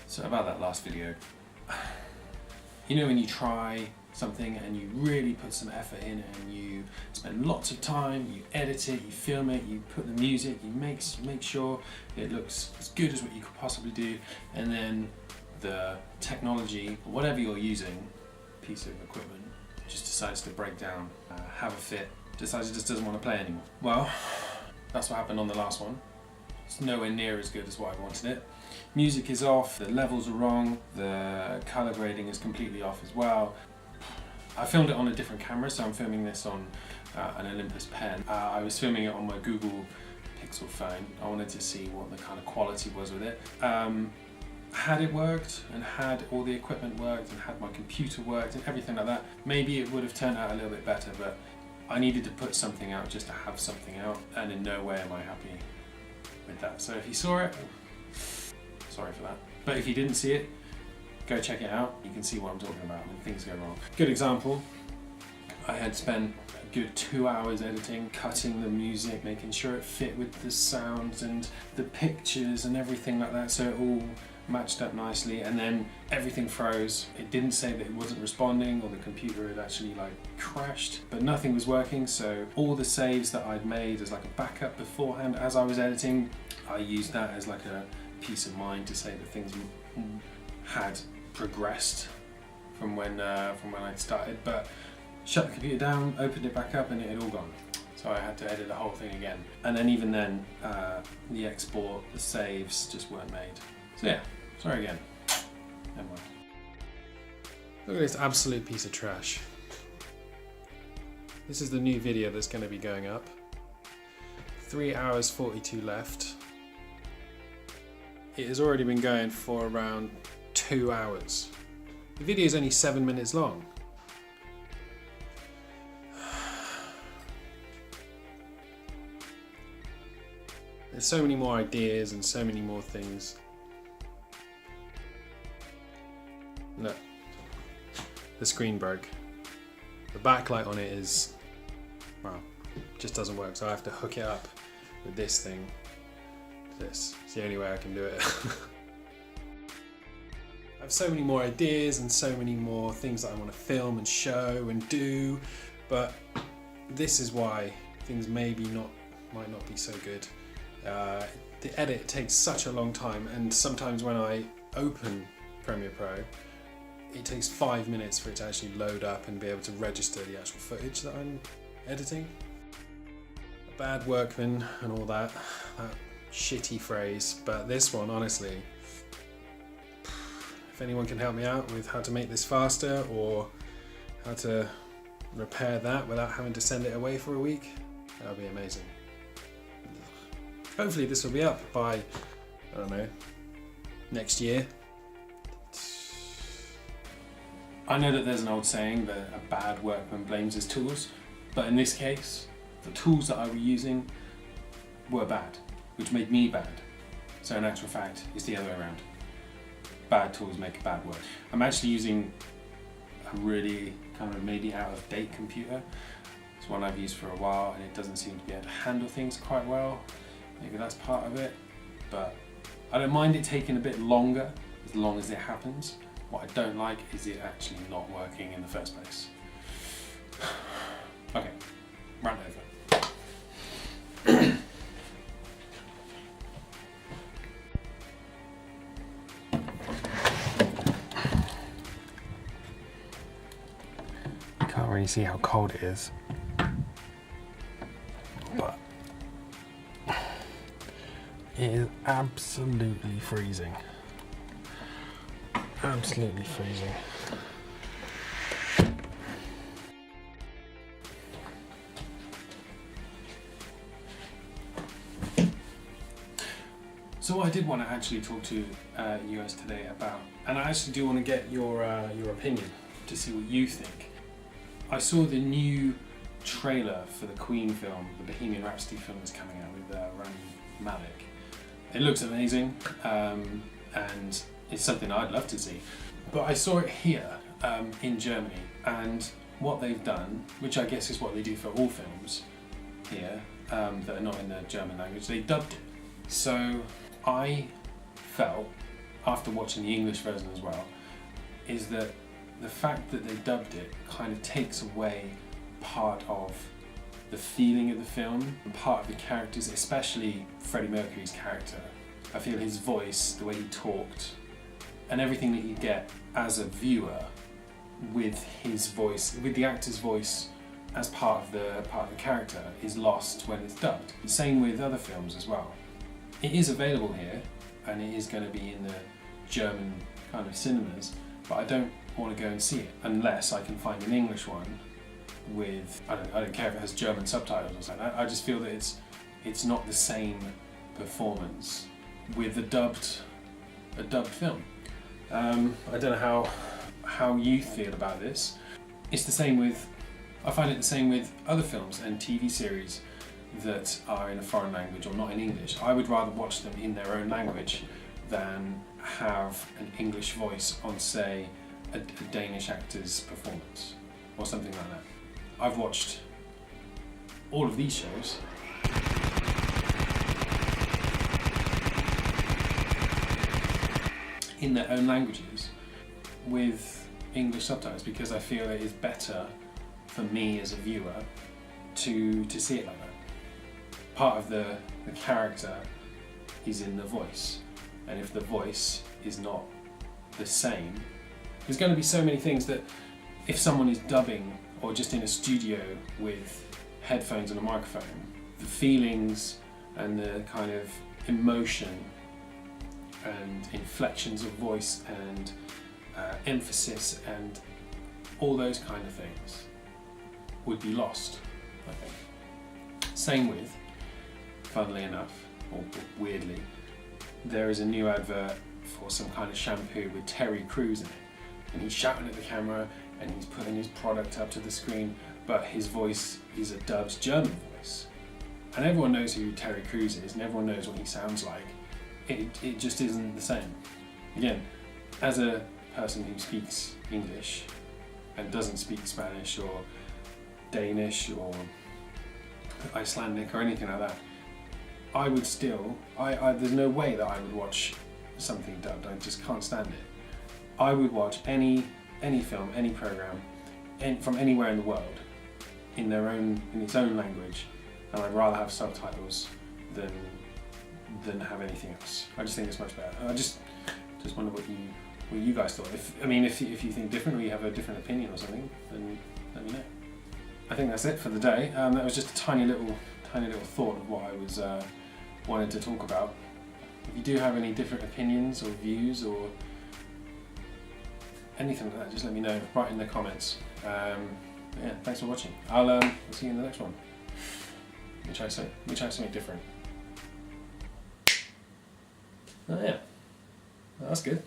So about that last video, you know when you try something and you really put some effort in and you spend lots of time, you edit it, you film it, you put the music, you make sure it looks as good as what you could possibly do, and then the technology, or whatever you're using, piece of equipment, just decides to break down, have a fit, decides it just doesn't want to play anymore. Well, that's what happened on the last one. It's nowhere near as good as what I wanted it. Music is off, the levels are wrong, the color grading is completely off as well. I filmed it on a different camera, so I'm filming this on an Olympus Pen. I was filming it on my Google Pixel phone. I wanted to see what the kind of quality was with it. Had it worked, and had all the equipment worked, and had my computer worked, and everything like that, maybe it would have turned out a little bit better, but I needed to put something out just to have something out, and in no way am I happy with that. So if you saw it, sorry for that. But if you didn't see it, go check it out. You can see what I'm talking about when things go wrong. Good example, I had spent a good 2 hours editing, cutting the music, making sure it fit with the sounds and the pictures and everything like that, so it all matched up nicely, and then everything froze. It didn't say that it wasn't responding or the computer had actually like crashed, but nothing was working, so all the saves that I'd made as like a backup beforehand as I was editing, I used that as like a peace of mind to say that things had progressed from when I'd started, but shut the computer down, opened it back up, and it had all gone. So I had to edit the whole thing again. And then even then, the export, the saves just weren't made. So yeah, sorry again. Never mind. Look at this absolute piece of trash. This is the new video that's going to be going up. 3 hours 42 left. It has already been going for around 2 hours. The video is only 7 minutes long. There's so many more ideas and so many more things. Look, the screen broke. The backlight on it is, well, just doesn't work, so I have to hook it up with this thing. This. It's the only way I can do it. I have so many more ideas and so many more things that I want to film and show and do, but this is why things might not be so good. The edit takes such a long time, and sometimes when I open Premiere Pro, it takes 5 minutes for it to actually load up and be able to register the actual footage that I'm editing. A bad workman and all that shitty phrase, but this one, honestly, if anyone can help me out with how to make this faster or how to repair that without having to send it away for a week, that would be amazing. Hopefully this will be up by, I don't know, next year. I know that there's an old saying that a bad workman blames his tools, but in this case, the tools that I was using were bad, which made me bad. So in actual fact, it's the other way around. Bad tools make bad work. I'm actually using a really kind of maybe out of date computer. It's one I've used for a while and it doesn't seem to be able to handle things quite well. Maybe that's part of it, but I don't mind it taking a bit longer as long as it happens. What I don't like is it actually not working in the first place. Okay, rant over. You can't really see how cold it is, but it is absolutely freezing. Absolutely freezing. So what I did want to actually talk to you guys today about, and I actually do want to get your opinion to see what you think. I saw the new trailer for the Queen film, the Bohemian Rhapsody film that's coming out with Rami Malek. It looks amazing, and it's something I'd love to see. But I saw it here, in Germany, and what they've done, which I guess is what they do for all films here that are not in the German language, they dubbed it. So I felt, after watching the English version as well, is that the fact that they dubbed it kind of takes away part of the feeling of the film and part of the characters, especially Freddie Mercury's character. I feel his voice, the way he talked, and everything that you get as a viewer with his voice, with the actor's voice as part of the character, is lost when it's dubbed. Same with other films as well. It is available here, and it is going to be in the German kind of cinemas, but I don't want to go and see it unless I can find an English one with, I don't care if it has German subtitles or something. I just feel that it's not the same performance with a dubbed film. I don't know how you feel about this. It's the same with, I find it the same with other films and TV series that are in a foreign language or not in English. I would rather watch them in their own language than have an English voice on, say, a Danish actor's performance or something like that. I've watched all of these shows in their own languages with English subtitles because I feel it is better for me as a viewer to see it like that. Part of the character is in the voice, and if the voice is not the same, there's going to be so many things that if someone is dubbing or just in a studio with headphones and a microphone, the feelings and the kind of emotion and inflections of voice and emphasis and all those kind of things would be lost, I think. Same with, funnily enough, or weirdly, there is a new advert for some kind of shampoo with Terry Crews in it, and he's shouting at the camera and he's putting his product up to the screen, but his voice is a dubbed German voice. And everyone knows who Terry Crews is and everyone knows what he sounds like. It just isn't the same. Again, as a person who speaks English and doesn't speak Spanish or Danish or Icelandic or anything like that, I would still, there's no way that I would watch something dubbed. I just can't stand it. I would watch any film, any program, from anywhere in the world, in its own language, and I'd rather have subtitles than have anything else. I just think it's much better. I just wonder what you guys thought. If you think different or you have a different opinion or something, then let me know. I think that's it for the day. That was just a tiny little thought of what I was wanted to talk about. If you do have any different opinions or views or anything like that, just let me know. Write in the comments. Yeah, thanks for watching. I'll see you in the next one. Let me try something different. Oh yeah, that's good.